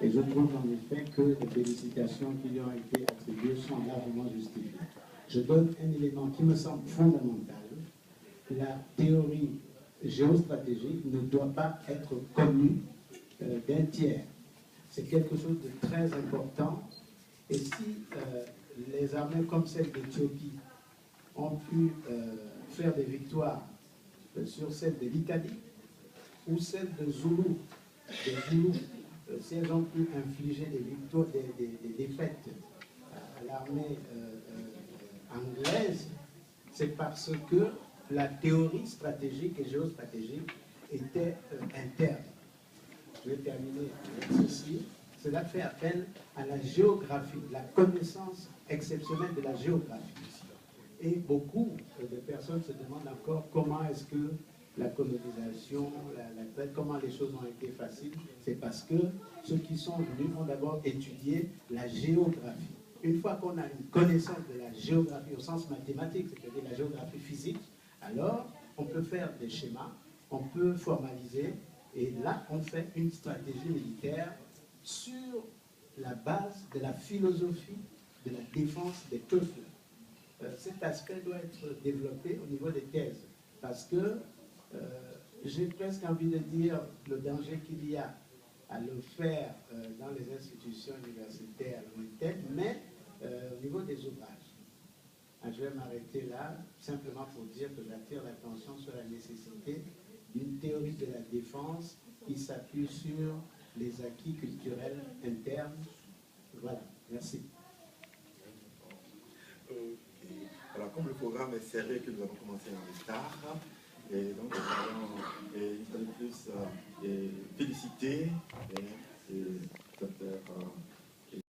Et je trouve en effet que les félicitations qui lui ont été attribuées sont largement justifiées. Je donne un élément qui me semble fondamental. La théorie géostratégique ne doit pas être connue d'un tiers. C'est quelque chose de très important. Et si les armées comme celle d'Éthiopie ont pu faire des victoires sur celle de l'Italie ou celle de Zoulou, si elles ont pu infliger des victoires, des défaites à l'armée anglaise, c'est parce que la théorie stratégique et géostratégique était interne. Je vais terminer avec ceci. Cela fait appel à la géographie, la connaissance exceptionnelle de la géographie. Et beaucoup de personnes se demandent encore comment est-ce que la colonisation, comment les choses ont été faciles. C'est parce que ceux qui sont venus ont d'abord étudié la géographie. Une fois qu'on a une connaissance de la géographie au sens mathématique, c'est-à-dire la géographie physique, alors on peut faire des schémas, on peut formaliser, et là on fait une stratégie militaire sur la base de la philosophie de la défense des peuples. Cet aspect doit être développé au niveau des thèses, parce que j'ai presque envie de dire le danger qu'il y a à le faire dans les institutions universitaires lointaines, mais au niveau des ouvrages. Je vais m'arrêter là, simplement pour dire que j'attire l'attention sur la nécessité d'une théorie de la défense qui s'appuie sur les acquis culturels internes. Voilà, merci. Alors, comme le programme est serré, que nous avons commencé en retard, et donc nous allons une fois de plus féliciter